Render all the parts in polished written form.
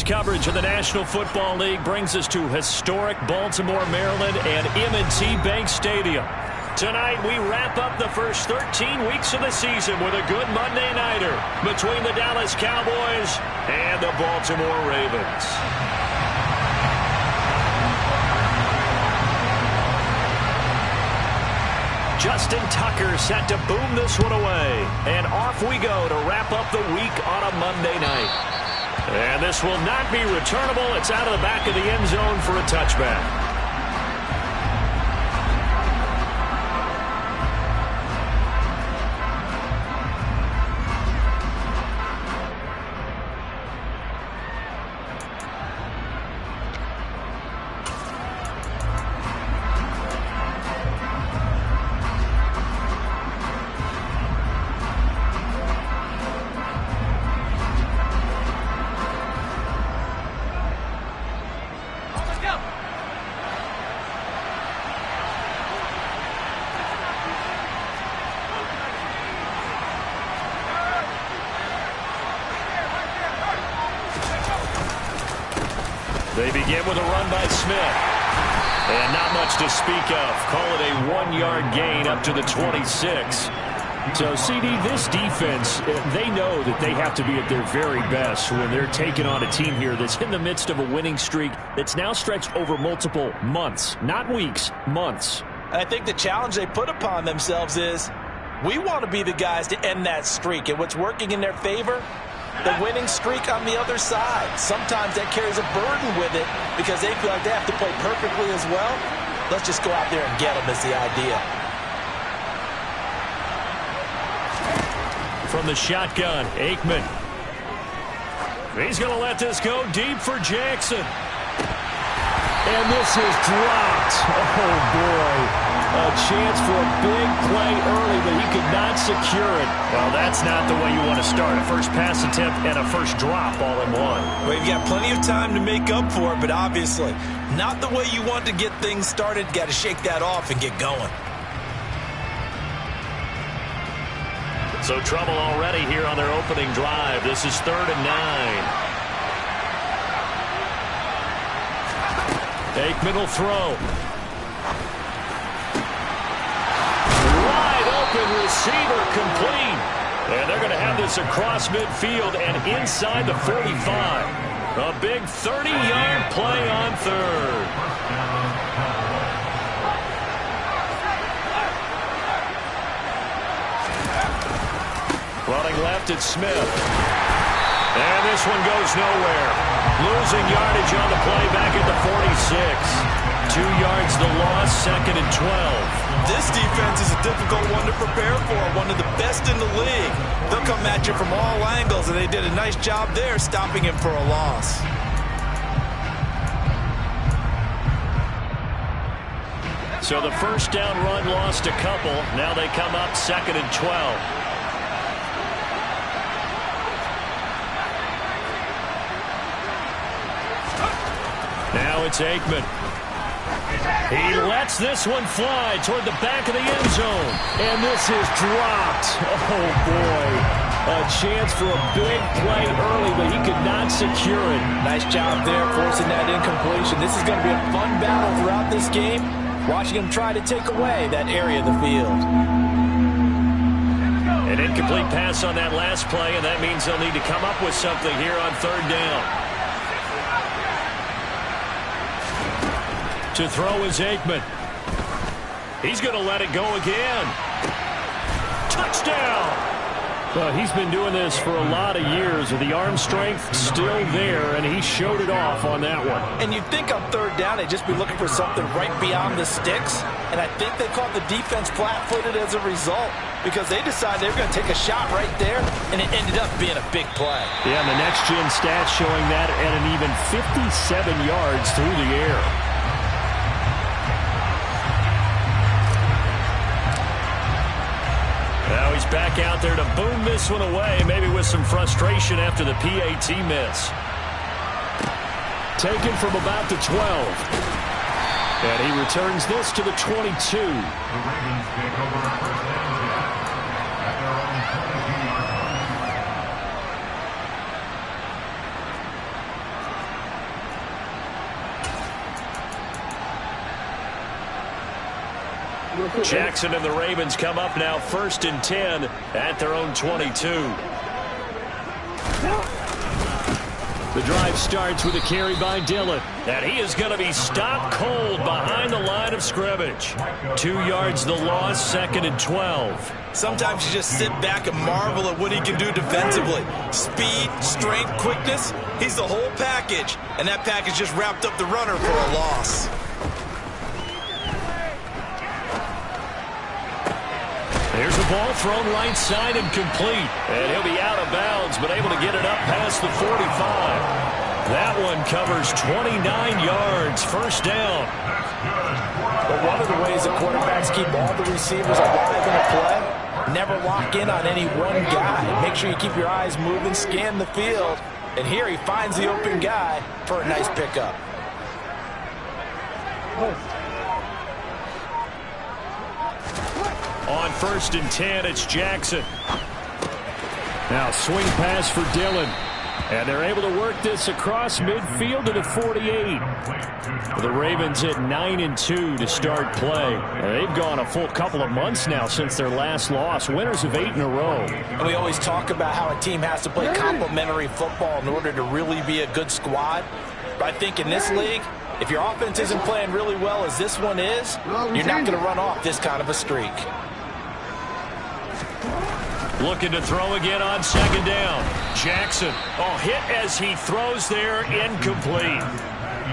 coverage of the National Football League brings us to historic Baltimore, Maryland and M&T Bank Stadium. Tonight, we wrap up the first 13 weeks of the season with a good Monday nighter between the Dallas Cowboys and the Baltimore Ravens. Justin Tucker set to boom this one away. And off we go to wrap up the week on a Monday night. And this will not be returnable. It's out of the back of the end zone for a touchback. They begin with a run by Smith. And not much to speak of. Call it a 1-yard gain up to the 26. So, CD, this defense, they know that they have to be at their very best when they're taking on a team here that's in the midst of a winning streak that's now stretched over multiple months. Not weeks, months. And I think the challenge they put upon themselves is we want to be the guys to end that streak. And what's working in their favor? The winning streak on the other side. Sometimes that carries a burden with it because they feel like they have to play perfectly as well. Let's just go out there and get them is the idea. From the shotgun, Aikman. He's going to let this go deep for Jackson. And this is dropped. Oh, boy. A chance for a big play early, but he could not secure it. Well, that's not the way you want to start. A first pass attempt and a first drop all in one. Well, you've got plenty of time to make up for it, but obviously not the way you want to get things started. Got to shake that off and get going. So trouble already here on their opening drive. This is 3rd and 9. Aikman will throw. Receiver complete. And they're going to have this across midfield and inside the 45. A big 30-yard play on 3rd. Running left, it's Smith. And this one goes nowhere. Losing yardage on the play back at the 46. 2 yards the loss, 2nd and 12. This defense is a difficult one to prepare for, one of the best in the league. They'll come at you from all angles, and they did a nice job there stopping him for a loss. So the first down run lost a couple. Now they come up 2nd and 12. Now it's Aikman. He lets this one fly toward the back of the end zone. And this is dropped. Oh, boy. A chance for a big play early, but he could not secure it. Nice job there forcing that incompletion. This is going to be a fun battle throughout this game. Watching him try to take away that area of the field. An incomplete pass on that last play, and that means they'll need to come up with something here on 3rd down. To throw is Aikman. He's going to let it go again. Touchdown! Well, he's been doing this for a lot of years with the arm strength still there, and he showed it off on that one. And you'd think on 3rd down they'd just be looking for something right beyond the sticks, and I think they caught the defense flat-footed as a result because they decided they were going to take a shot right there, and it ended up being a big play. Yeah, and the next-gen stats showing that at an even 57 yards through the air. Now he's back out there to boom this one away, maybe with some frustration after the PAT miss. Taken from about the 12. And he returns this to the 22. Jackson and the Ravens come up now 1st and 10 at their own 22. The drive starts with a carry by Dillon. And he is going to be stopped cold behind the line of scrimmage. 2 yards the loss, 2nd and 12. Sometimes you just sit back and marvel at what he can do defensively. Speed, strength, quickness. He's the whole package. And that package just wrapped up the runner for a loss. There's a ball thrown right side and complete. And he'll be out of bounds, but able to get it up past the 45. That one covers 29 yards, 1st down. But one of the ways that quarterbacks keep all the receivers alive in a play, never lock in on any one guy. Make sure you keep your eyes moving, scan the field. And here he finds the open guy for a nice pickup. On 1st and 10, it's Jackson. Now swing pass for Dillon. And they're able to work this across midfield to the 48. The Ravens hit 9-2 to start play. And they've gone a full couple of months now since their last loss. Winners of 8 in a row. And we always talk about how a team has to play complementary football in order to really be a good squad. But I think in this league, if your offense isn't playing really well as this one is, you're not going to run off this kind of a streak. Looking to throw again on 2nd down. Jackson. Oh, hit as he throws there, incomplete.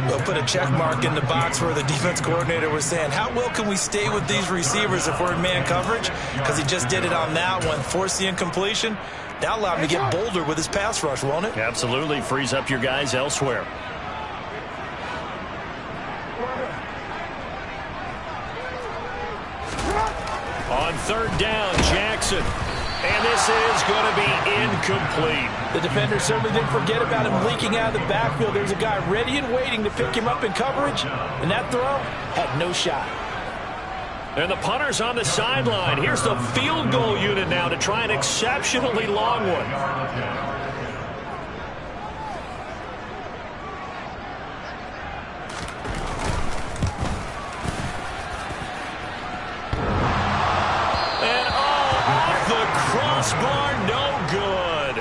We'll put a check mark in the box where the defense coordinator was saying, how well can we stay with these receivers if we're in man coverage? Because he just did it on that one, forced the incompletion. That allowed him to get bolder with his pass rush, won't it? Absolutely. Frees up your guys elsewhere. On 3rd down, Jackson. And this is going to be incomplete. The defender certainly didn't forget about him leaking out of the backfield. There's a guy ready and waiting to pick him up in coverage. And that throw had no shot. And the punter's on the sideline. Here's the field goal unit now to try an exceptionally long one. Crossbar, no good.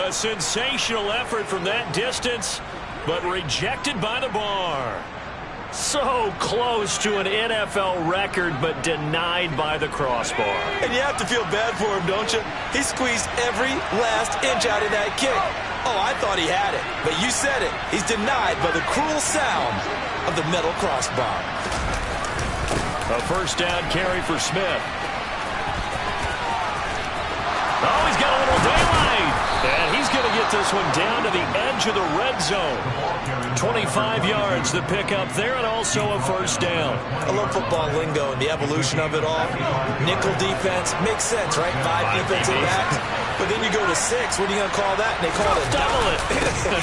A sensational effort from that distance, but rejected by the bar. So close to an NFL record, but denied by the crossbar. And you have to feel bad for him, don't you? He squeezed every last inch out of that kick. Oh, I thought he had it, but you said it. He's denied by the cruel sound of the metal crossbar. A 1st down carry for Smith. Oh, he's got a little daylight. And he's going to get this one down to the edge of the red zone. 25 yards to pick up there, and also a 1st down. I love football lingo and the evolution of it all. Nickel defense makes sense, right? 5 defensive backs. But then you go to 6. What are you going to call that? And they call it a dime.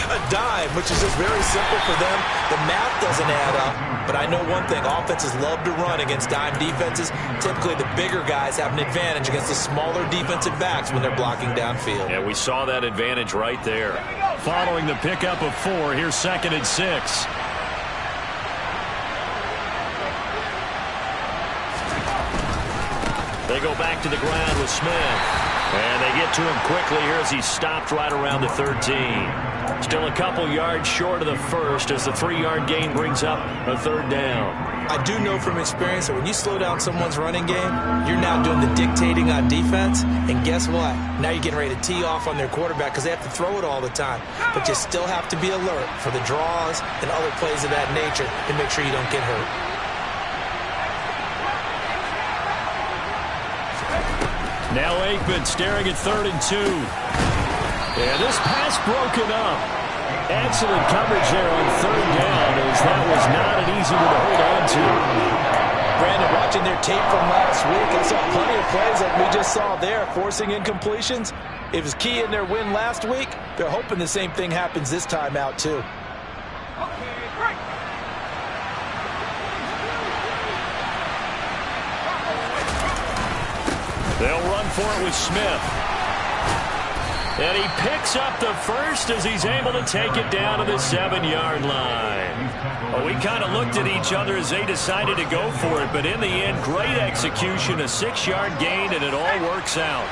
A dime, which is just very simple for them. The math doesn't add up. But I know one thing. Offenses love to run against dime defenses. Typically, the bigger guys have an advantage against the smaller defensive backs when they're blocking downfield. Yeah, we saw that advantage right there. Following the pickup of 4, here's 2nd and 6. They go back to the ground with Smith. And they get to him quickly here as he stopped right around the 13. Still a couple yards short of the 1st as the 3-yard gain brings up a 3rd down. I do know from experience that when you slow down someone's running game, you're now doing the dictating on defense. And guess what? Now you're getting ready to tee off on their quarterback because they have to throw it all the time. But you still have to be alert for the draws and other plays of that nature to make sure you don't get hurt. Now Aikman staring at 3rd and 2. And this pass broken up. Excellent coverage there on 3rd down as that was not an easy one to hold on to. Brandon, watching their tape from last week, I saw plenty of plays like we just saw there, forcing incompletions. It was key in their win last week. They're hoping the same thing happens this time out, too. They'll run for it with Smith. And he picks up the first as he's able to take it down to the 7-yard line. Well, we kind of looked at each other as they decided to go for it, but in the end, great execution, a 6-yard gain, and it all works out.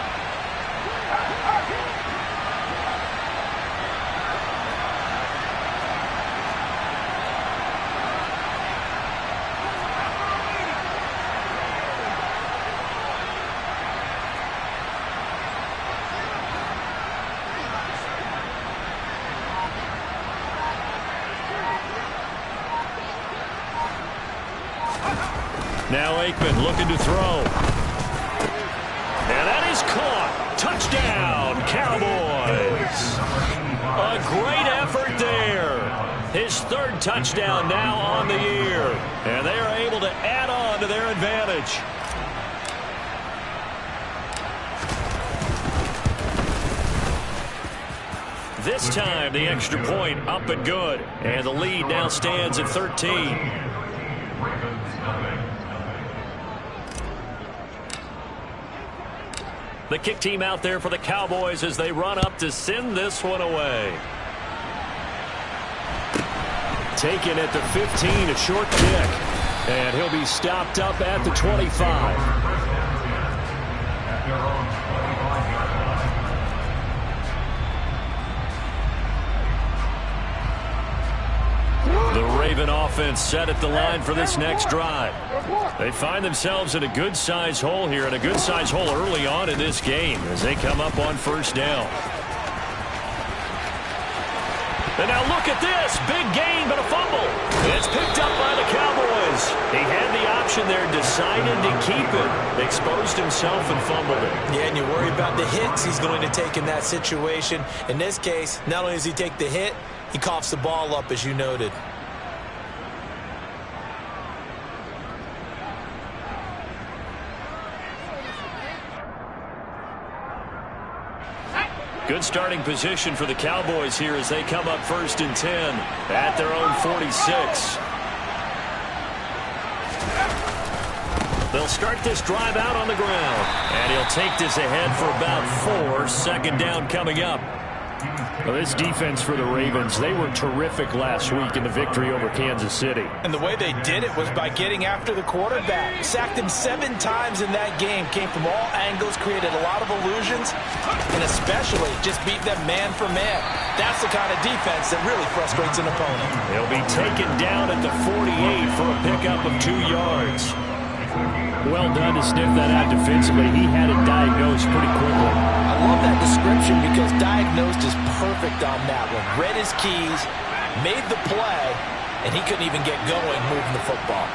Now Aikman looking to throw. And that is caught. Touchdown, Cowboys. A great effort there. His third touchdown now on the year. And they are able to add on to their advantage. This time the extra point up and good. And the lead now stands at 13. The kick team out there for the Cowboys as they run up to send this one away. Taken at the 15, a short kick. And he'll be stopped up at the 25. The Raven offense set at the line for this next drive. They find themselves in a good-sized hole here, and a good-sized hole early on in this game as they come up on first down. And now look at this. Big gain, but a fumble. It's picked up by the Cowboys. He had the option there, decided to keep it, exposed himself and fumbled it. Yeah, and you worry about the hits he's going to take in that situation. In this case, not only does he take the hit, he coughs the ball up, as you noted. Good starting position for the Cowboys here as they come up 1st and 10 at their own 46. They'll start this drive out on the ground. And he'll take this ahead for about 4. Second down coming up. Well, this defense for the Ravens, they were terrific last week in the victory over Kansas City. And the way they did it was by getting after the quarterback. Sacked him 7 times in that game. Came from all angles, created a lot of illusions, and especially just beat them man for man. That's the kind of defense that really frustrates an opponent. He'll be taken down at the 48 for a pickup of 2 yards. Well done to sniff that out defensively. He had it diagnosed pretty quickly. I love that description because diagnosed is perfect on that one. Read his keys, made the play, and he couldn't even get going moving the football.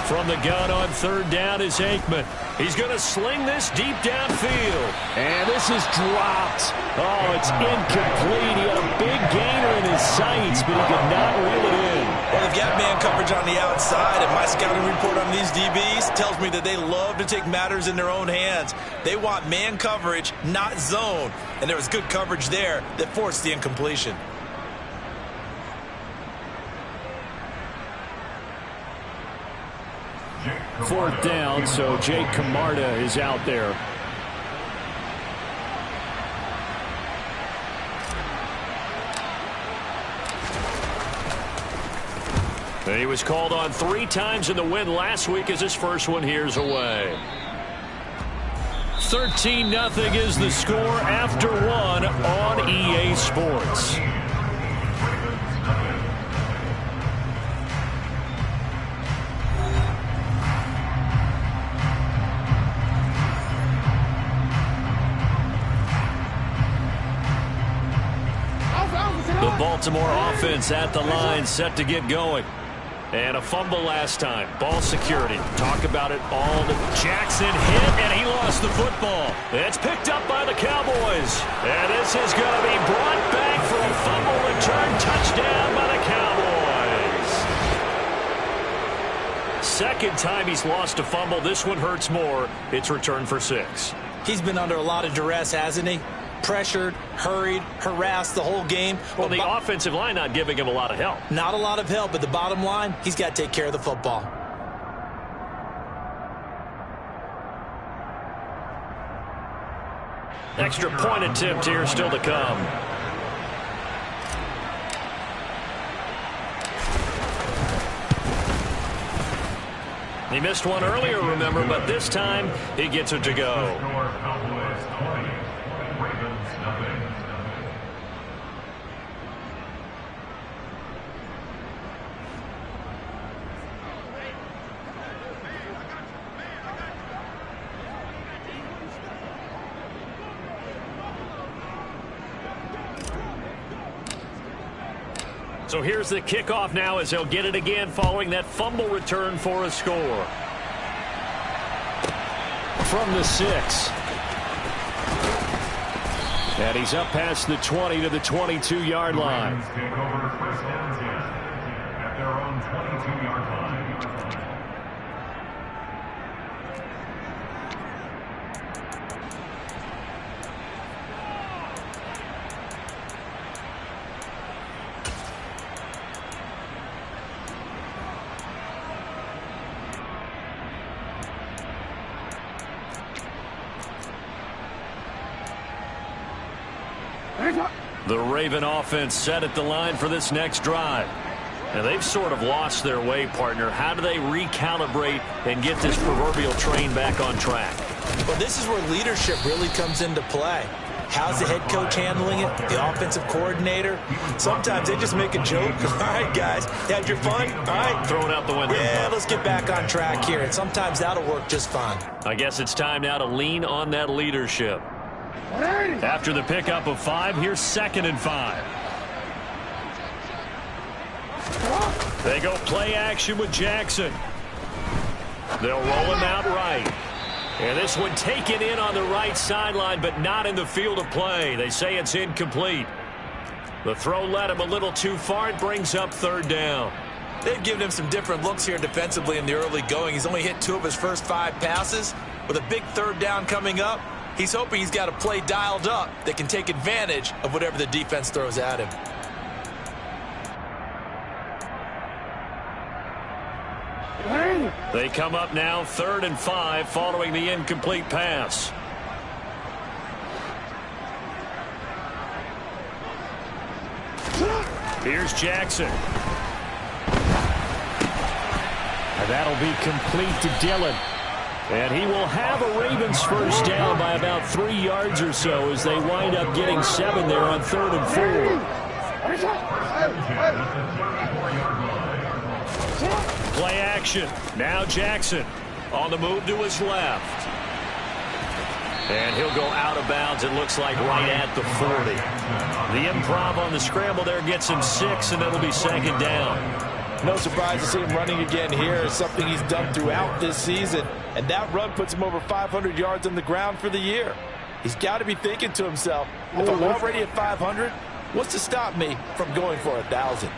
From the gun on 3rd down is Aikman. He's going to sling this deep downfield. And this is dropped. Oh, it's incomplete. He had a big gainer in his sights, but he could not reel it in. Well, they've got man coverage on the outside, and my scouting report on these DBs tells me that they love to take matters in their own hands. They want man coverage, not zone. And there was good coverage there that forced the incompletion. Fourth down, so Jake Camarda is out there. He was called on 3 times in the win last week as his first one here's away. 13-0 is the score after 1 on EA Sports. The Baltimore offense at the line, set to get going. And a fumble last time. Ball security. Talk about it all. Jackson hit, and he lost the football. It's picked up by the Cowboys. And this is going to be brought back for a fumble return touchdown by the Cowboys. Second time he's lost a fumble. This one hurts more. It's returned for 6. He's been under a lot of duress, hasn't he? Pressured, hurried, harassed the whole game. Well, the offensive line not giving him a lot of help. Not a lot of help, but the bottom line, he's got to take care of the football. Extra point attempt here still to come. He missed one earlier, remember, but this time he gets it to go. So here's the kickoff now as he'll get it again following that fumble return for a score. From the 6. And he's up past the 20 to the 22-yard line. At their own 22-yard line. The Raven offense set at the line for this next drive. And they've sort of lost their way, partner. How do they recalibrate and get this proverbial train back on track? Well, this is where leadership really comes into play. How's the head coach handling it? The offensive coordinator? Sometimes they just make a joke. All right, guys, had your fun? All right. Throw it out the window. Yeah, let's get back on track here. And sometimes that'll work just fine. I guess it's time now to lean on that leadership. After the pickup of 5, here's 2nd and 5. They go play action with Jackson. They'll roll him out right. And this one taken in on the right sideline, but not in the field of play. They say it's incomplete. The throw led him a little too far. It brings up 3rd down. They've given him some different looks here defensively in the early going. He's only hit 2 of his first 5 passes. With a big 3rd down coming up, he's hoping he's got a play dialed up that can take advantage of whatever the defense throws at him. They come up now 3rd and 5 following the incomplete pass. Here's Jackson. And that'll be complete to Dillon. And he will have a Ravens first down by about 3 yards or so as they wind up getting 7 there on 3rd and 4. Play action. Now Jackson on the move to his left. And he'll go out of bounds, it looks like, right at the 40. The improv on the scramble there gets him 6, and it'll be 2nd down. No surprise to see him running again here. It's something he's done throughout this season. And that run puts him over 500 yards on the ground for the year. He's got to be thinking to himself, if I'm already at 500, what's to stop me from going for 1,000?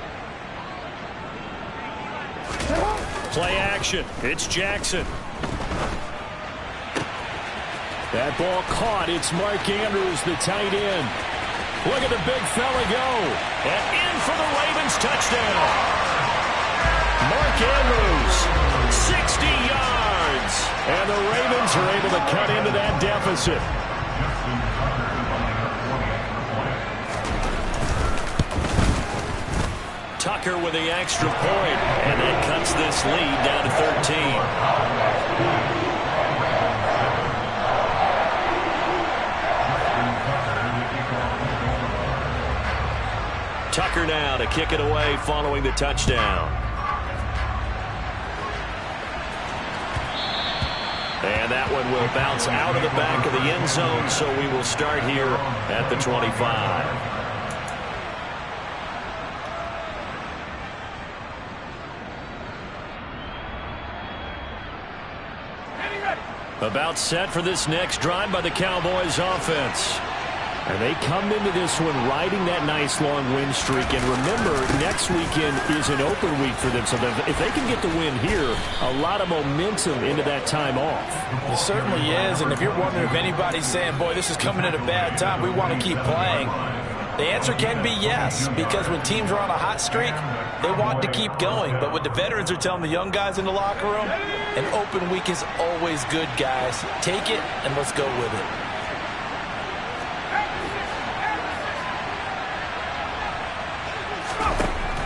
Play action. It's Jackson. That ball caught. It's Mark Andrews, the tight end. Look at the big fella go. And in for the Ravens touchdown. Mark Andrews, 60 yards. And the Ravens are able to cut into that deficit. Tucker with the extra point, and that cuts this lead down to 13. Tucker now to kick it away following the touchdown. And that one will bounce out of the back of the end zone, so we will start here at the 25. About set for this next drive by the Cowboys offense. And they come into this one riding that nice long win streak. And remember, next weekend is an open week for them. So if they can get the win here, a lot of momentum into that time off. It certainly is. And if you're wondering if anybody's saying, boy, this is coming at a bad time, we want to keep playing, the answer can be yes, because when teams are on a hot streak, they want to keep going. But what the veterans are telling the young guys in the locker room, an open week is always good, guys. Take it and let's go with it.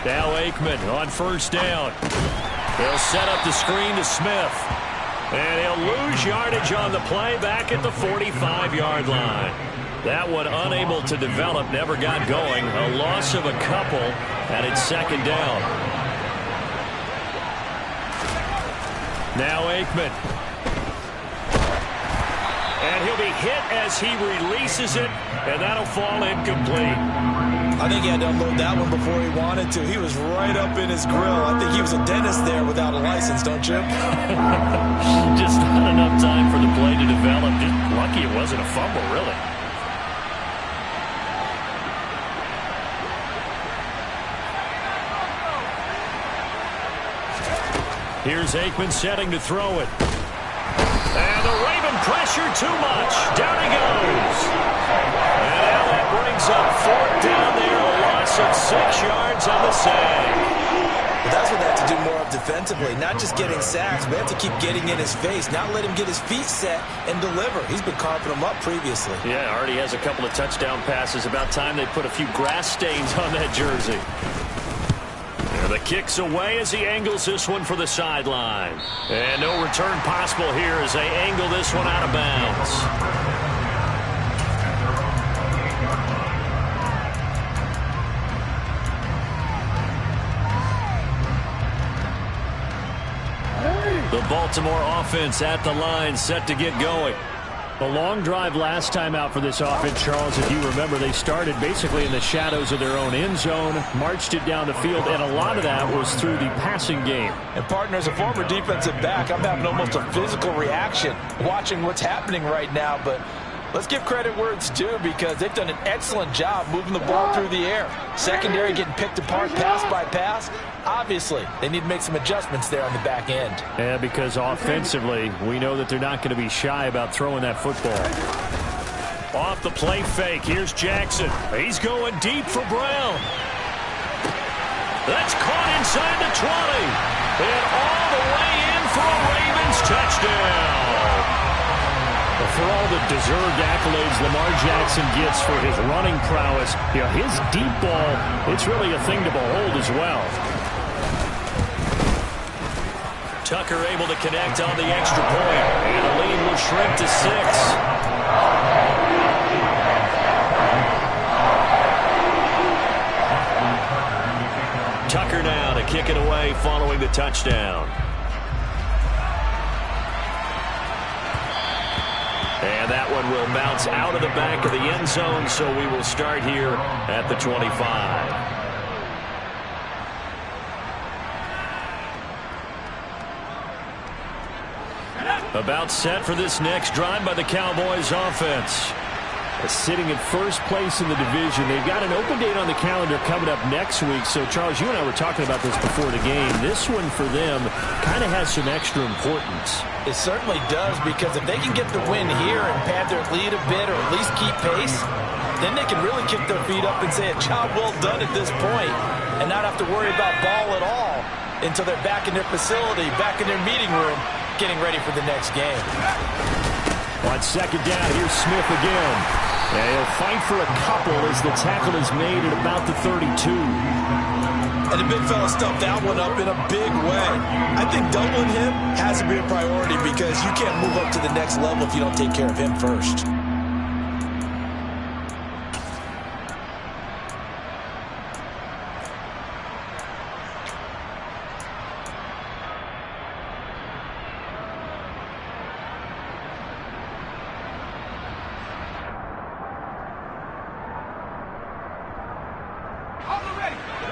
Now Aikman on first down. He'll set up the screen to Smith. And he'll lose yardage on the play back at the 45-yard line. That one unable to develop, never got going. A loss of a couple, and it's second down. Now Aikman. And he'll be hit as he releases it, and that'll fall incomplete. I think he had to unload that one before he wanted to. He was right up in his grill. I think he was a dentist there without a license, don't you? Just not enough time for the play to develop. Just lucky it wasn't a fumble, really. Here's Aikman setting to throw it. And the Raven pressure too much. Down he goes. And now that brings up fourth down there. A loss of 6 yards on the sack. But that's what they have to do more of defensively. Not just getting sacks, but they have to keep getting in his face. Not let him get his feet set and deliver. He's been carving them up previously. Yeah, already has a couple of touchdown passes. About time they put a few grass stains on that jersey. And the kick's away as he angles this one for the sideline. And no return possible here as they angle this one out of bounds. The Baltimore offense at the line, set to get going. A long drive last time out for this offense, Charles. If you remember, they started basically in the shadows of their own end zone, marched it down the field, and a lot of that was through the passing game. And, partner, as a former defensive back, I'm having almost a physical reaction watching what's happening right now. But let's give credit where it's due because they've done an excellent job moving the ball through the air. Secondary getting picked apart pass by pass. Obviously, they need to make some adjustments there on the back end. Yeah, because offensively, we know that they're not going to be shy about throwing that football. Off the play fake, here's Jackson. He's going deep for Brown. That's caught inside the 20. And all the way in for a Ravens touchdown. For all the deserved accolades Lamar Jackson gets for his running prowess, his deep ball, it's really a thing to behold as well. Tucker able to connect on the extra point, and the lead will shrink to 6. Tucker now to kick it away following the touchdown. And that one will bounce out of the back of the end zone, so we will start here at the 25. About set for this next drive by the Cowboys offense. Sitting in first place in the division. They've got an open date on the calendar coming up next week. So, Charles, you and I were talking about this before the game. This one for them kind of has some extra importance. It certainly does, because if they can get the win here and pad their lead a bit or at least keep pace, then they can really kick their feet up and say a job well done at this point and not have to worry about ball at all until they're back in their facility, back in their meeting room, getting ready for the next game. On second down, here's Smith again. And he'll fight for a couple as the tackle is made at about the 32. And the big fella stuffed that one up in a big way. I think doubling him has to be a priority because you can't move up to the next level if you don't take care of him first.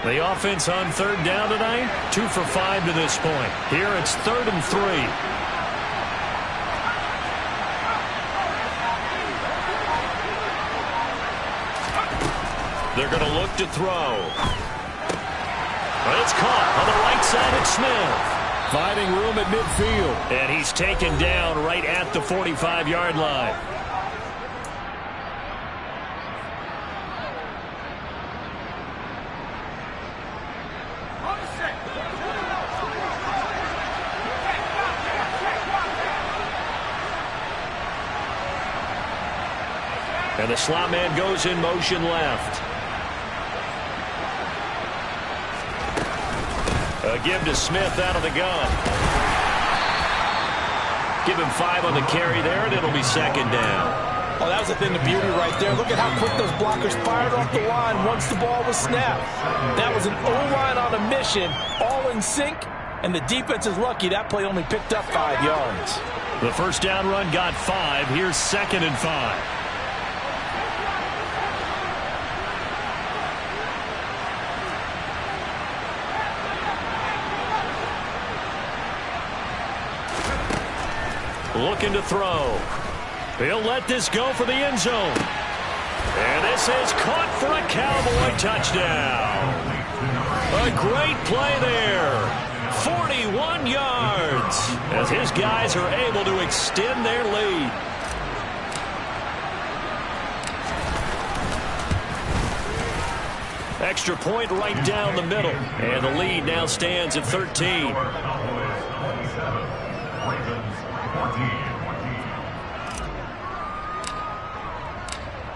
The offense on third down tonight, 2 for 5 to this point. Here it's 3rd and 3. They're going to look to throw. It's caught on the right side of Smith. Finding room at midfield. And he's taken down right at the 45-yard line. And the slot man goes in motion left. give to Smith out of the gun. Give him 5 on the carry there, and it'll be second down. Oh, that was a thing of beauty right there. Look at how quick those blockers fired off the line once the ball was snapped. That was an O-line on a mission, all in sync, and the defense is lucky that play only picked up 5 yards. The first down run got 5. Here's 2nd and 5. Looking to throw. He'll let this go for the end zone. And this is caught for a Cowboy touchdown. A great play there. 41 yards as his guys are able to extend their lead. Extra point right down the middle. And the lead now stands at 13.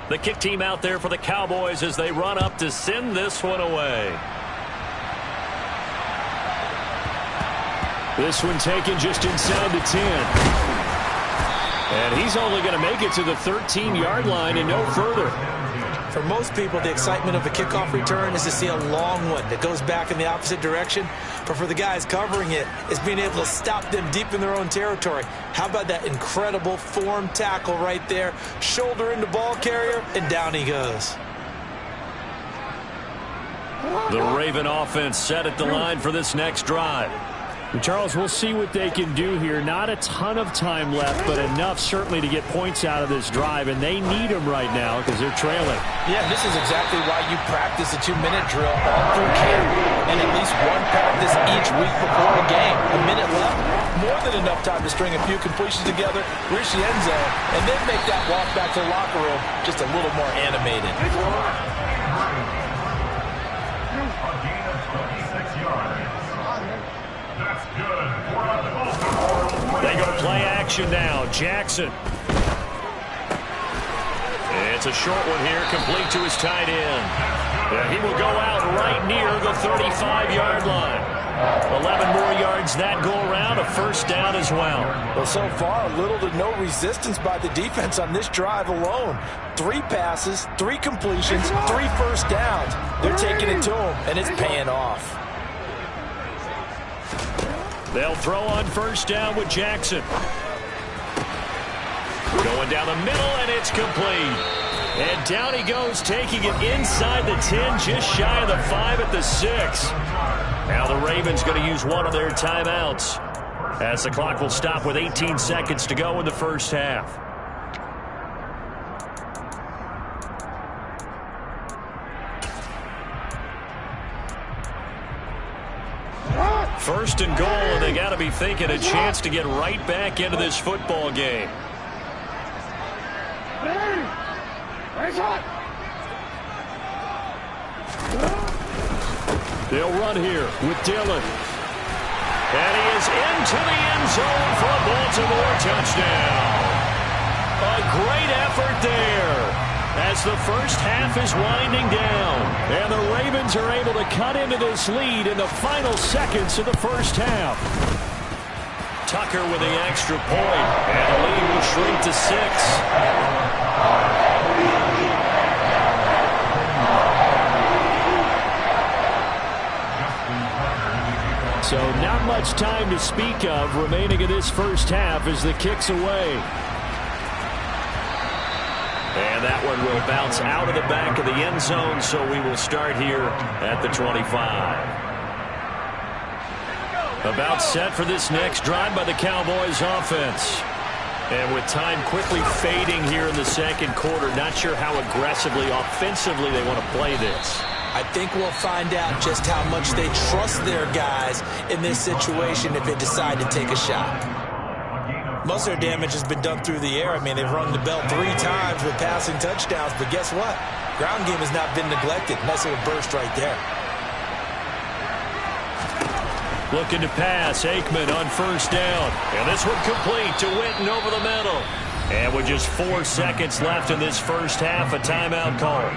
The kick team out there for the Cowboys as they run up to send this one away. This one taken just inside the 10. And he's only going to make it to the 13-yard line and no further. For most people, the excitement of a kickoff return is to see a long one that goes back in the opposite direction. But for the guys covering it, it's being able to stop them deep in their own territory. How about that incredible form tackle right there? Shoulder into ball carrier, and down he goes. The Raven offense set at the line for this next drive. Charles, we'll see what they can do here. Not a ton of time left, but enough certainly to get points out of this drive, and they need them right now because they're trailing. Yeah, this is exactly why you practice a 2-minute drill all through camp, and at least one practice each week before a game. A minute left, more than enough time to string a few completions together, reach the end zone, and then make that walk back to the locker room just a little more animated. They go play action now. Jackson. It's a short one here, complete to his tight end. Yeah, he will go out right near the 35-yard line. 11 more yards that go around, a first down as well. Well, so far, little to no resistance by the defense on this drive alone. 3 passes, 3 completions, 3 first downs. They're taking it to him, and it's paying off. They'll throw on first down with Jackson. Going down the middle, and it's complete. And down he goes, taking it inside the 10, just shy of the 5 at the 6. Now the Ravens going to use one of their timeouts as the clock will stop with 18 seconds to go in the first half. First and goal, and they got to be thinking a chance to get right back into this football game. They'll run here with Dillon. And he is into the end zone for a Baltimore touchdown. A great effort there as the first half is winding down. And the Ravens are able to cut into this lead in the final seconds of the first half. Tucker with the extra point, and the lead will shrink to 6. So not much time to speak of remaining in this first half as the kick's away. And that one will bounce out of the back of the end zone, so we will start here at the 25. About set for this next drive by the Cowboys offense. And with time quickly fading here in the second quarter, not sure how aggressively, offensively they want to play this. I think we'll find out just how much they trust their guys in this situation if they decide to take a shot. Most of their damage has been done through the air. I mean, they've rung the bell 3 times with passing touchdowns, but guess what? Ground game has not been neglected. Nice little burst right there. Looking to pass, Aikman on first down. And this one complete to Witten over the middle. And with just 4 seconds left in this first half, a timeout call.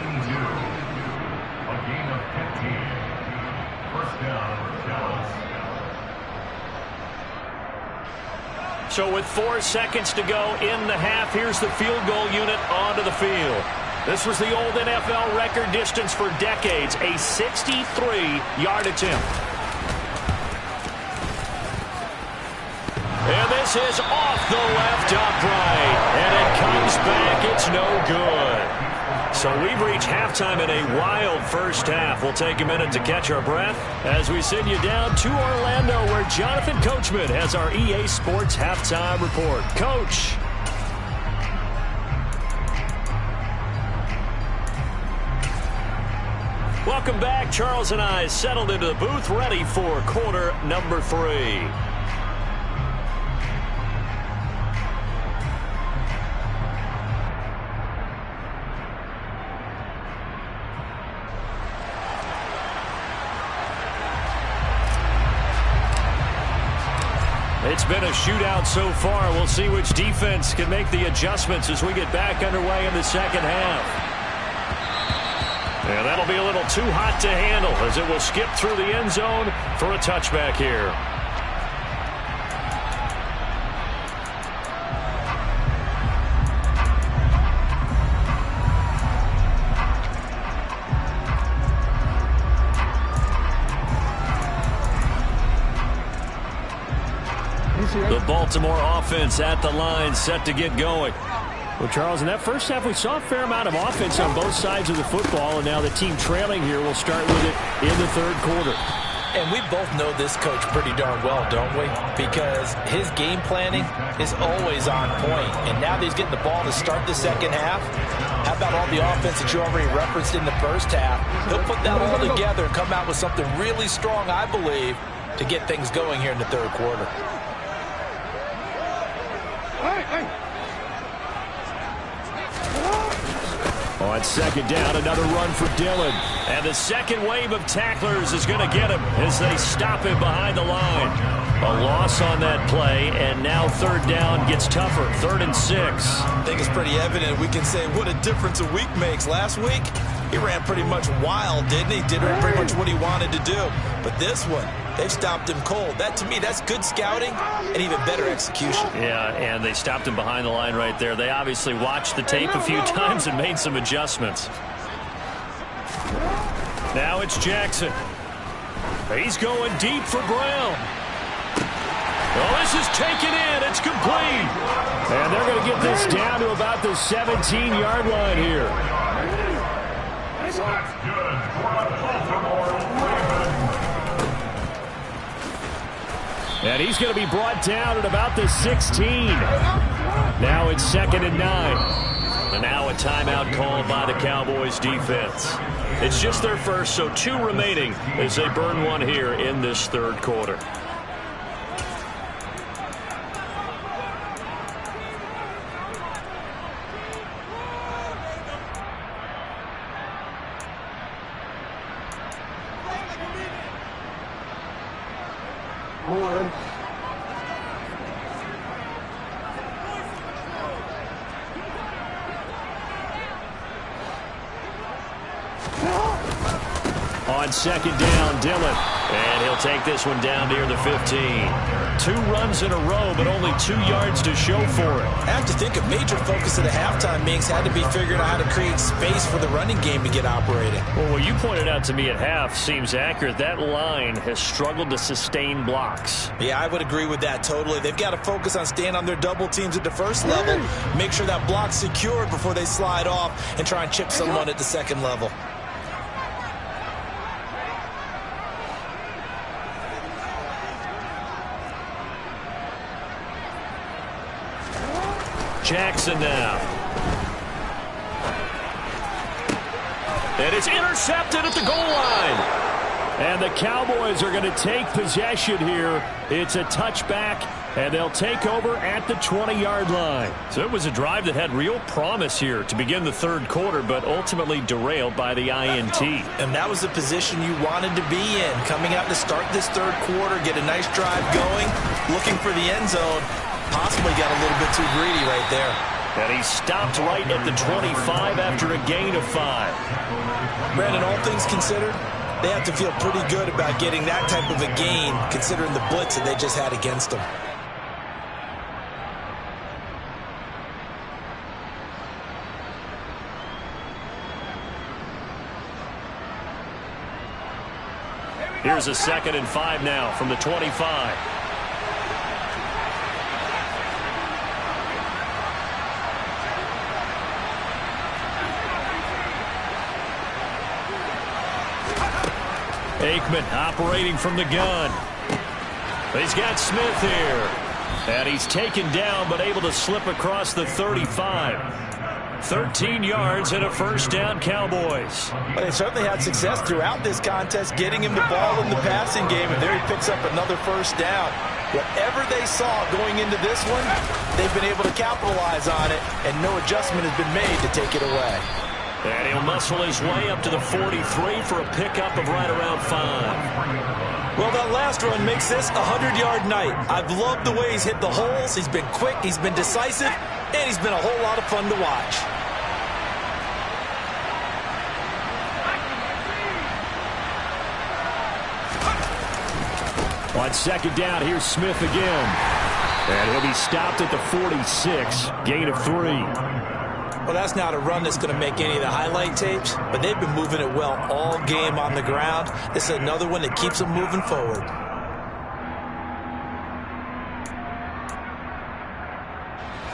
So with 4 seconds to go in the half, here's the field goal unit onto the field. This was the old NFL record distance for decades, a 63-yard attempt. And this is off the left upright. And it comes back. It's no good. So we've reached halftime in a wild first half. We'll take a minute to catch our breath as we send you down to Orlando, where Jonathan Coachman has our EA Sports halftime report. Coach. Welcome back. Charles and I settled into the booth, ready for quarter number 3. It's been a shootout so far. We'll see which defense can make the adjustments as we get back underway in the second half. And that'll be a little too hot to handle as it will skip through the end zone for a touchback here. The Baltimore offense at the line, set to get going. Well, Charles, in that first half, we saw a fair amount of offense on both sides of the football, and now the team trailing here will start with it in the third quarter. And we both know this coach pretty darn well, don't we? Because his game planning is always on point. And now that he's getting the ball to start the second half, how about all the offense that you already referenced in the first half? He'll put that all together and come out with something really strong, I believe, to get things going here in the third quarter. On second down, another run for Dillon. And the second wave of tacklers is going to get him as they stop him behind the line. A loss on that play, and now third down gets tougher. 3rd and 6. I think it's pretty evident. We can say what a difference a week makes. Last week, he ran pretty much wild, didn't he? Did pretty much what he wanted to do. But this one, they've stopped him cold. That, to me, that's good scouting and even better execution. Yeah, and they stopped him behind the line right there. They obviously watched the tape a few times and made some adjustments. Now it's Jackson. He's going deep for Brown. Well, this is taken in. It's complete. And they're going to get this down to about the 17-yard line here. And he's going to be brought down at about the 16. Now it's 2nd and 9. And now a timeout called by the Cowboys defense. It's just their first, so 2 remaining as they burn one here in this third quarter. On second down, Dillon. And he'll take this one down near the 15. 2 runs in a row, but only 2 yards to show for it. I have to think a major focus of the halftime meetings had to be figuring out how to create space for the running game to get operating. Well, what you pointed out to me at half seems accurate. That line has struggled to sustain blocks. Yeah, I would agree with that totally. They've got to focus on staying on their double teams at the first level, make sure that block's secured before they slide off and try and chip someone at the second level. Jackson now. And it's intercepted at the goal line. And the Cowboys are going to take possession here. It's a touchback, and they'll take over at the 20-yard line. So it was a drive that had real promise here to begin the third quarter, but ultimately derailed by the INT. And that was the position you wanted to be in. Coming out to start this third quarter, get a nice drive going, looking for the end zone. Possibly got a little bit too greedy right there. And he stopped right at the 25 after a gain of 5. Brandon, all things considered, they have to feel pretty good about getting that type of a gain, considering the blitz that they just had against them. Here's a 2nd and 5 now from the 25. Aikman operating from the gun. He's got Smith here. And he's taken down but able to slip across the 35. 13 yards and a first down, Cowboys. Well, they certainly had success throughout this contest getting him the ball in the passing game, and there he picks up another first down. Whatever they saw going into this one, they've been able to capitalize on it, and no adjustment has been made to take it away. And he'll muscle his way up to the 43 for a pickup of right around 5. Well, that last run makes this a 100-yard night. I've loved the way he's hit the holes. He's been quick, he's been decisive, and he's been a whole lot of fun to watch. On 2nd down, here's Smith again. And he'll be stopped at the 46, gain of 3. Well, that's not a run that's going to make any of the highlight tapes, but they've been moving it well all game on the ground. This is another one that keeps them moving forward.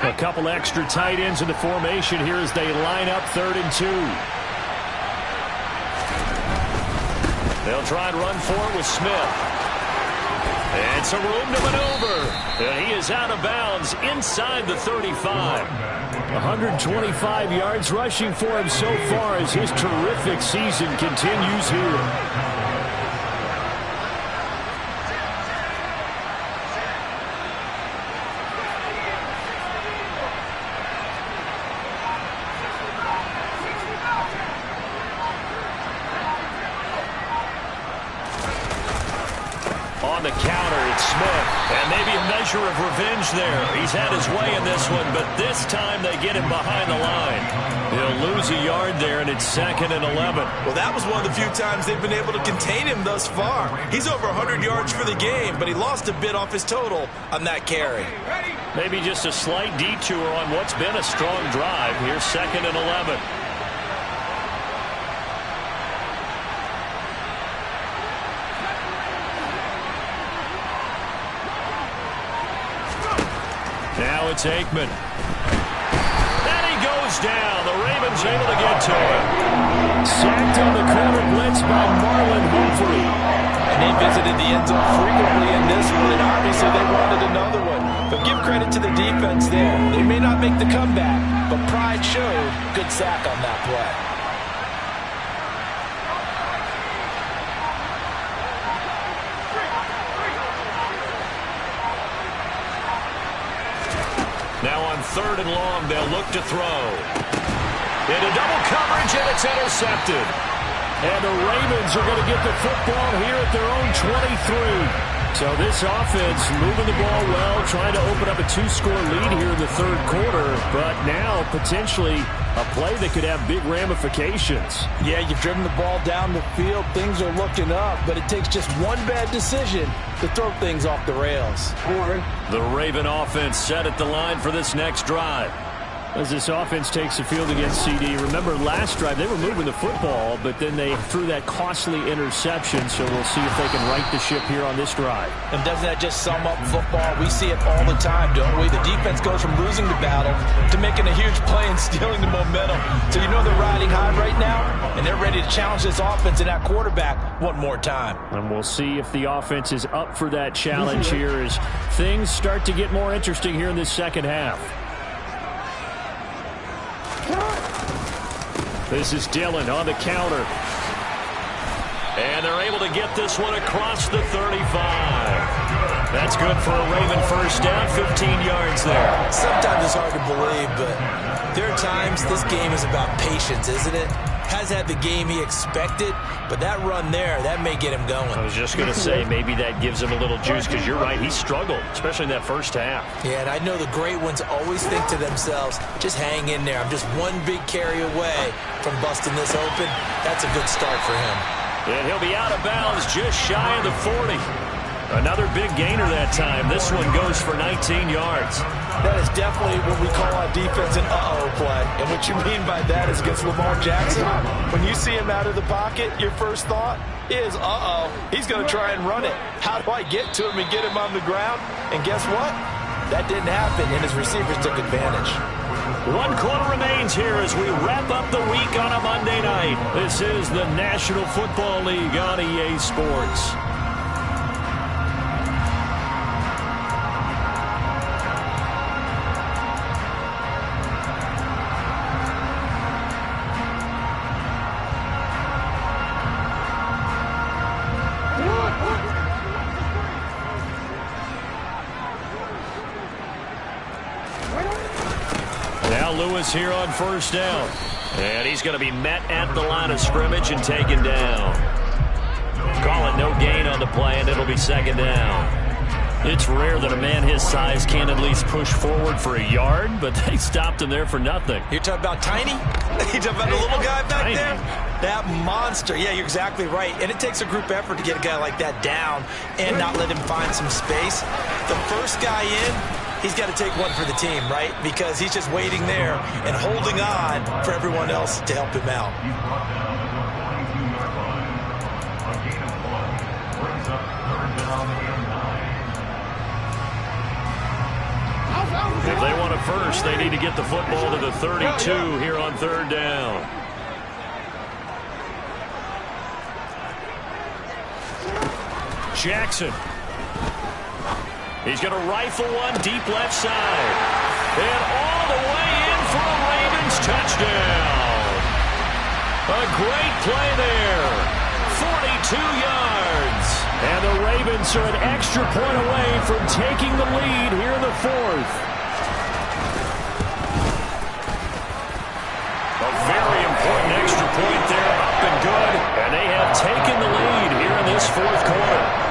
A couple extra tight ends in the formation here as they line up 3rd and 2. They'll try and run for it with Smith. And some room to maneuver. And he is out of bounds inside the 35. 125 yards rushing for him so far as his terrific season continues here. On the counter, it's Smith. And maybe a measure of revenge there. He's had his way in this one, but this time they get him behind the line. He'll lose a yard there, and it's 2nd and 11. Well, that was one of the few times they've been able to contain him thus far. He's over 100 yards for the game, but he lost a bit off his total on that carry. Maybe just a slight detour on what's been a strong drive. Here's 2nd and 11. Now it's Aikman. And he goes down. The Ravens able to get to him. Sacked on the corner blitz by Marlon Humphrey. And they visited the end zone frequently in this one, and obviously they wanted another one. But give credit to the defense there. They may not make the comeback, but pride showed. Good sack on that play. Now on 3rd and long, they'll look to throw. Into double coverage, and it's intercepted. And the Ravens are going to get the football here at their own 23. So this offense moving the ball well, trying to open up a 2-score lead here in the 3rd quarter. But now potentially a play that could have big ramifications. Yeah, you've driven the ball down the field. Things are looking up, but it takes just one bad decision to throw things off the rails. The Raven offense set at the line for this next drive. As this offense takes the field against CD, remember last drive they were moving the football, but then they threw that costly interception, so we'll see if they can right the ship here on this drive. And doesn't that just sum up football? We see it all the time, don't we? The defense goes from losing the battle to making a huge play and stealing the momentum. So you know they're riding high right now, and they're ready to challenge this offense and that quarterback one more time. And we'll see if the offense is up for that challenge here as things start to get more interesting here in this second half. This is Dillon on the counter. And they're able to get this one across the 35. That's good for a Raven first down, 15 yards there. Sometimes it's hard to believe, but there are times this game is about patience, isn't it? Has had the game he expected, but that run there, that may get him going. I was just going to say, maybe that gives him a little juice, because you're right, he struggled, especially in that first half. Yeah, and I know the great ones always think to themselves, just hang in there. I'm just one big carry away from busting this open. That's a good start for him. And he'll be out of bounds just shy of the 40. Another big gainer that time. This one goes for 19 yards. That is definitely what we call on defense an uh-oh play. And what you mean by that is against Lamar Jackson. When you see him out of the pocket, your first thought is, uh-oh, he's going to try and run it. How do I get to him and get him on the ground? And guess what? That didn't happen, and his receivers took advantage. 1 quarter remains here as we wrap up the week on a Monday night. This is the National Football League on EA Sports. Lewis here on first down. And he's going to be met at the line of scrimmage and taken down. Call it no gain on the play, and it'll be second down. It's rare that a man his size can at least push forward for a yard, but they stopped him there for nothing. You're talking about Tiny? You're talking about the little guy back there? That monster. Yeah, you're exactly right. And it takes a group effort to get a guy like that down and not let him find some space. The first guy in, he's got to take one for the team, right? Because he's just waiting there and holding on for everyone else to help him out. If they want a first, they need to get the football to the 32 here on third down. Jackson. He's going to rifle one deep left side. And all the way in for a Ravens touchdown. A great play there. 42 yards. And the Ravens are an extra point away from taking the lead here in the fourth. A very important extra point there, up and good. And they have taken the lead here in this fourth quarter.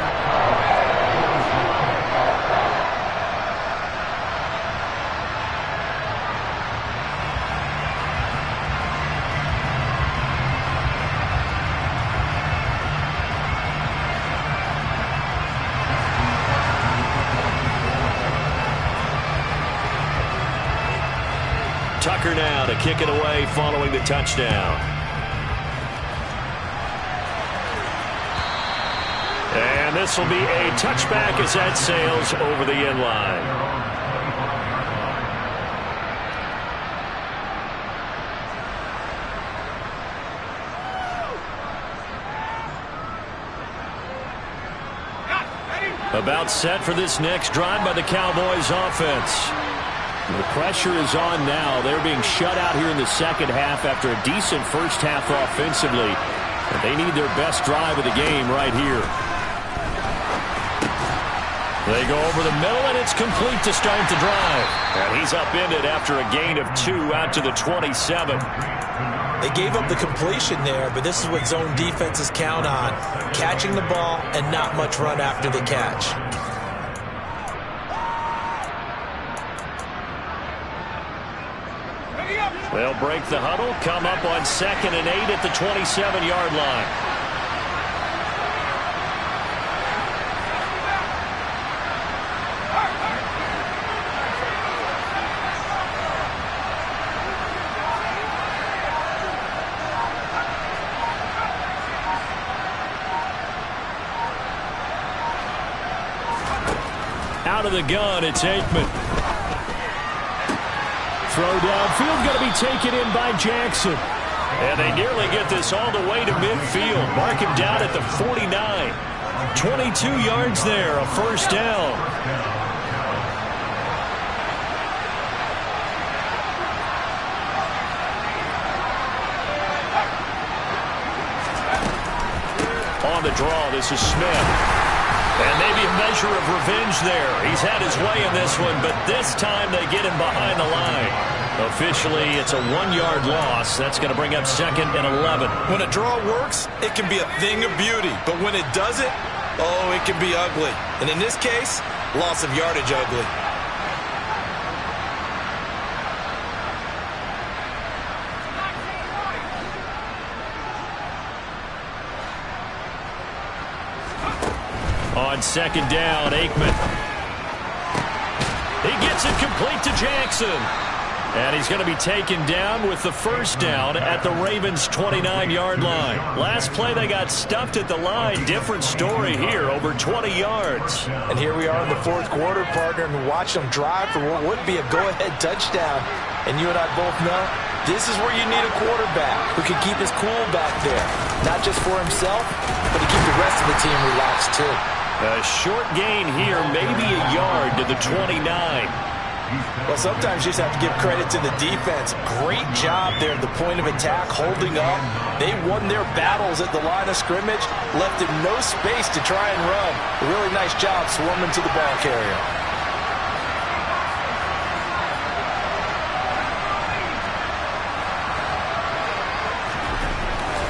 Tucker now to kick it away following the touchdown. And this will be a touchback as that sails over the end line. About set for this next drive by the Cowboys offense. The pressure is on now. They're being shut out here in the second half after a decent first half offensively. And they need their best drive of the game right here. They go over the middle, and it's complete to start the drive. And he's upended after a gain of 2 out to the 27. They gave up the completion there, but this is what zone defenses count on. Catching the ball and not much run after the catch. They'll break the huddle, come up on 2nd and 8 at the 27-yard line. Out of the gun, it's Aikman. Throw downfield, going to be taken in by Jackson. And they nearly get this all the way to midfield. Mark him down at the 49. 22 yards there, a first down. On the draw, this is Smith. And maybe a measure of revenge there. He's had his way in this one, but this time they get him behind the line. Officially, it's a 1-yard loss. That's going to bring up 2nd and 11. When a draw works, it can be a thing of beauty. But when it doesn't, oh, it can be ugly. And in this case, loss of yardage ugly. On second down, Aikman. He gets it complete to Jackson. And he's going to be taken down with the first down at the Ravens' 29-yard line. Last play, they got stuffed at the line. Different story here, over 20 yards. And here we are in the fourth quarter, partner, and watch them drive for what would be a go-ahead touchdown. And you and I both know this is where you need a quarterback who can keep his cool back there. Not just for himself, but to keep the rest of the team relaxed, too. A short gain here, maybe a yard to the 29. Well, sometimes you just have to give credit to the defense. Great job there at the point of attack, holding up. They won their battles at the line of scrimmage, left him no space to try and run. A really nice job swarming to the ball carrier.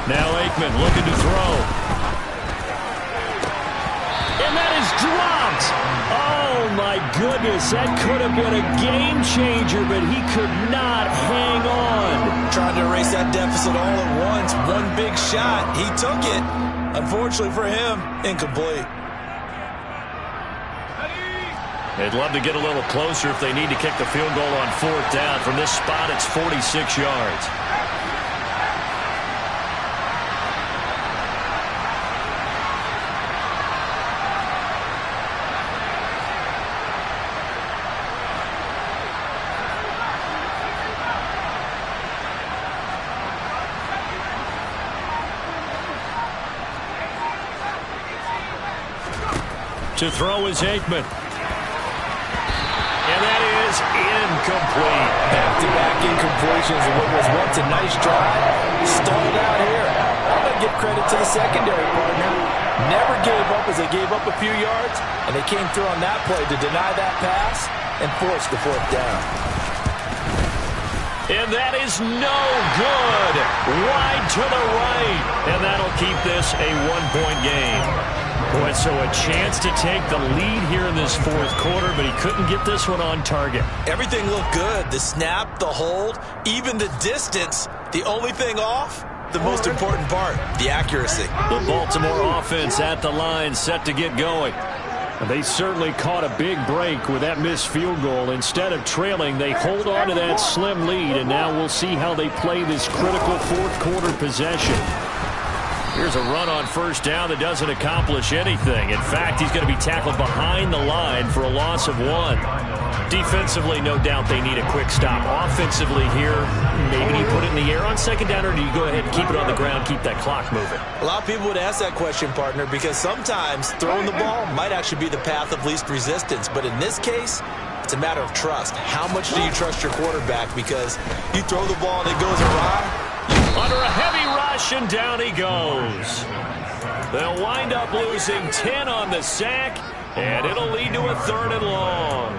Now Aikman looking to throw. And that is dropped. Oh, my goodness. That could have been a game changer, but he could not hang on. Trying to erase that deficit all at once. One big shot. He took it. Unfortunately for him, incomplete. They'd love to get a little closer if they need to kick the field goal on fourth down. From this spot, it's 46 yards. To throw is Aikman. And that is incomplete. Back-to-back incompletions and what was once a nice drive stalled out here. I'm going to give credit to the secondary partner. Never gave up as they gave up a few yards, and they came through on that play to deny that pass and force the fourth down. And that is no good. Wide to the right. And that'll keep this a one-point game. Boy, so a chance to take the lead here in this fourth quarter, but he couldn't get this one on target. Everything looked good. The snap, the hold, even the distance. The only thing off, the most important part, the accuracy. The Baltimore offense at the line, set to get going. They certainly caught a big break with that missed field goal. Instead of trailing, they hold on to that slim lead, and now we'll see how they play this critical fourth quarter possession. Here's a run on first down that doesn't accomplish anything. In fact, he's going to be tackled behind the line for a loss of 1. Defensively, no doubt they need a quick stop. Offensively here, maybe you put it in the air on second down, or do you go ahead and keep it on the ground, keep that clock moving? A lot of people would ask that question, partner, because sometimes throwing the ball might actually be the path of least resistance. But in this case, it's a matter of trust. How much do you trust your quarterback? Because you throw the ball and it goes awry. Under a heavy rush, and down he goes. They'll wind up losing 10 on the sack, and it'll lead to a 3rd and long.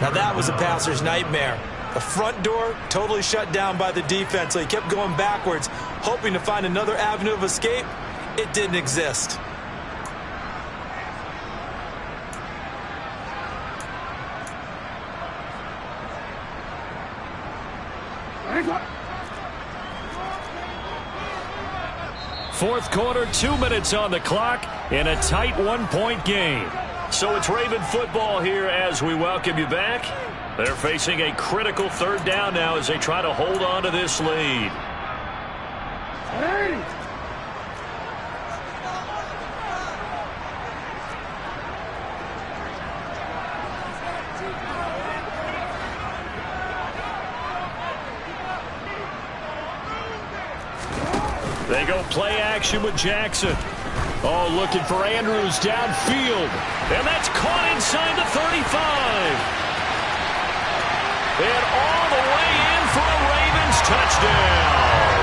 Now that was a passer's nightmare. The front door totally shut down by the defense, so he kept going backwards, hoping to find another avenue of escape. It didn't exist. Fourth quarter, 2 minutes on the clock in a tight one-point game. So it's Raven football here as we welcome you back. They're facing a critical 3rd down now as they try to hold on to this lead. They go play action with Jackson. Oh, looking for Andrews downfield. And that's caught inside the 35. And all the way in for a Ravens touchdown.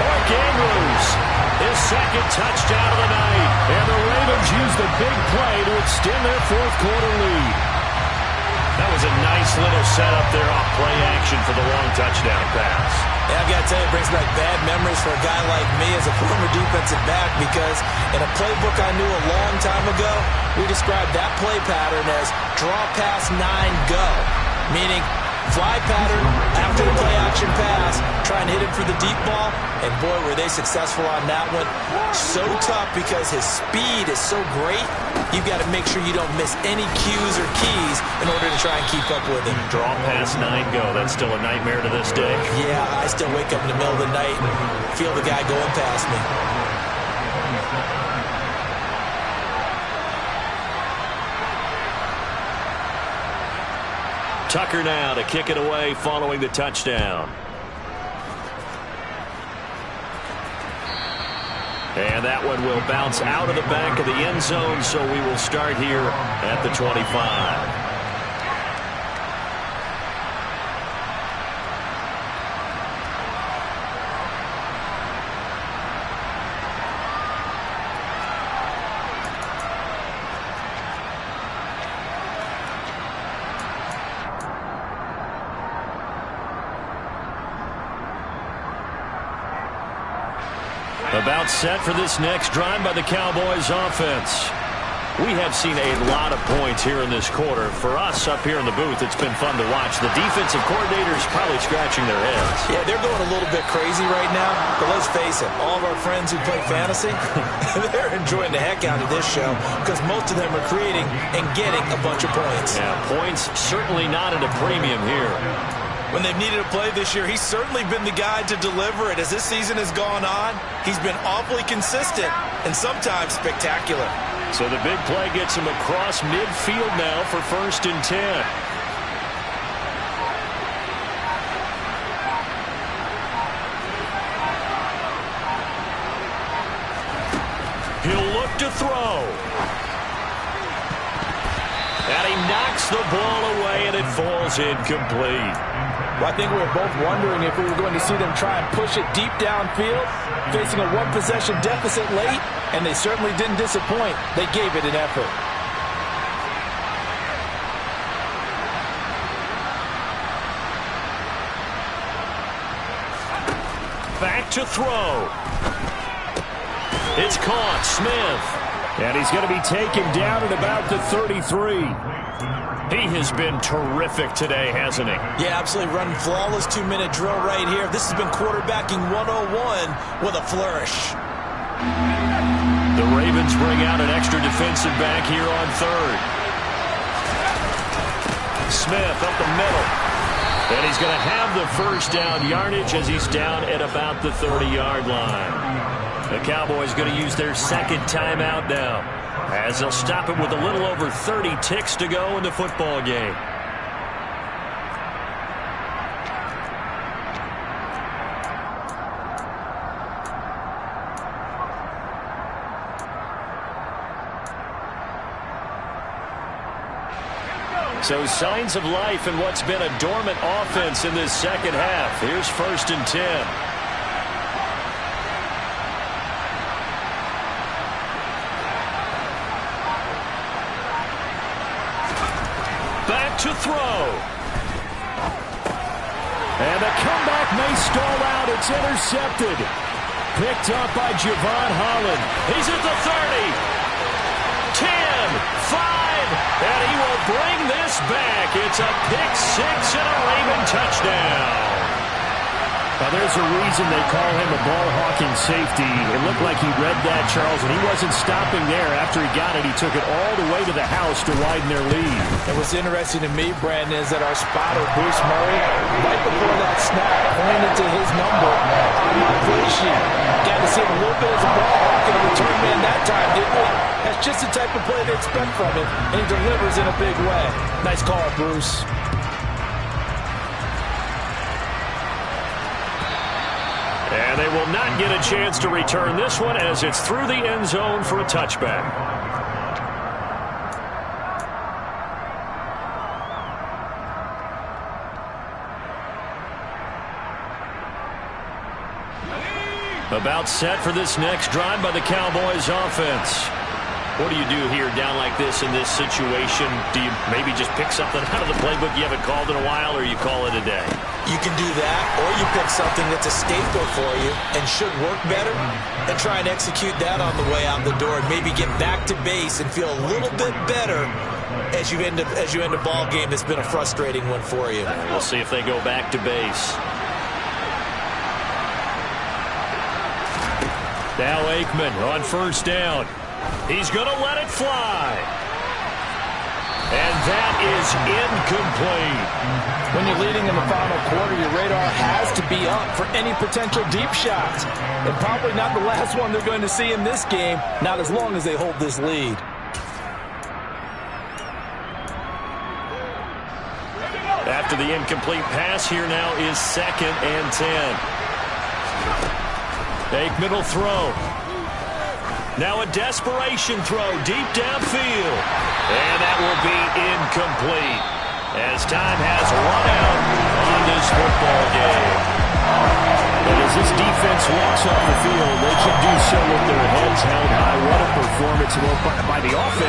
Mark Andrews, his 2nd touchdown of the night. And the Ravens use the big play to extend their fourth quarter lead. That was a nice little setup there off play action for the long touchdown pass. Yeah, I've got to tell you, it brings back bad memories for a guy like me as a former defensive back, because in a playbook I knew a long time ago, we described that play pattern as draw pass 9 go, meaning Fly pattern after the play action pass. Try and hit him for the deep ball. And boy, were they successful on that one. So tough because his speed is so great. You've got to make sure you don't miss any cues or keys in order to try and keep up with him. Draw past 9 go. That's still a nightmare to this day. Yeah, I still wake up in the middle of the night and feel the guy going past me. Tucker now to kick it away following the touchdown. And that one will bounce out of the back of the end zone, so we will start here at the 25. About set for this next drive by the Cowboys offense. We have seen a lot of points here in this quarter. For us up here in the booth, it's been fun to watch. The defensive coordinators probably scratching their heads. Yeah, they're going a little bit crazy right now. But let's face it, all of our friends who play fantasy, they're enjoying the heck out of this show because most of them are creating and getting a bunch of points. Yeah, points certainly not at a premium here. When they've needed a play this year, he's certainly been the guy to deliver it. As this season has gone on, he's been awfully consistent and sometimes spectacular. So the big play gets him across midfield now for 1st and 10. He'll look to throw. And he knocks the ball away, and it falls incomplete. Well, I think we were both wondering if we were going to see them try and push it deep downfield, facing a one-possession deficit late, and they certainly didn't disappoint. They gave it an effort. Back to throw. It's caught. Smith. And he's going to be taken down at about the 33. He has been terrific today, hasn't he? Yeah, absolutely. Running flawless 2-minute drill right here. This has been quarterbacking 101 with a flourish. The Ravens bring out an extra defensive back here on 3rd. Smith up the middle. And he's going to have the first down yardage as he's down at about the 30-yard line. The Cowboys going to use their second timeout now, as they'll stop it with a little over 30 ticks to go in the football game. So signs of life in what's been a dormant offense in this second half. Here's 1st and 10. To throw. And the comeback may stall out. It's intercepted. Picked up by Javon Holland. He's at the 30. 10, 5, and he will bring this back. It's a pick 6 and a Raven touchdown. Now, there's a reason they call him a ball-hawking safety. It looked like he read that, Charles, and he wasn't stopping there. After he got it, he took it all the way to the house to widen their lead. And what's interesting to me, Brandon, is that our spotter, Bruce Murray, right before that snap, pointed to his number on my play sheet. Got to see him a little bit as a ball-hawk and a return man that time, didn't we? That's just the type of play they expect from him, and he delivers in a big way. Nice call, Bruce. And they will not get a chance to return this one as it's through the end zone for a touchback. About set for this next drive by the Cowboys offense. What do you do here down like this in this situation? Do you maybe just pick something out of the playbook you haven't called in a while, or you call it a day? You can do that, or you pick something that's a staple for you and should work better and try and execute that on the way out the door and maybe get back to base and feel a little bit better as you end a ball game that's been a frustrating one for you. We'll see if they go back to base. Now Aikman on first down. He's going to let it fly. And that is incomplete. When you're leading in the final quarter, your radar has to be up for any potential deep shots. And probably not the last one they're going to see in this game, not as long as they hold this lead. After the incomplete pass, here now is 2nd and 10. Aikman will throw. Now a desperation throw deep downfield. And that will be incomplete as time has run out on this football game. But as this defense walks off the field, they can do so with their heads held high. What a performance by the offense.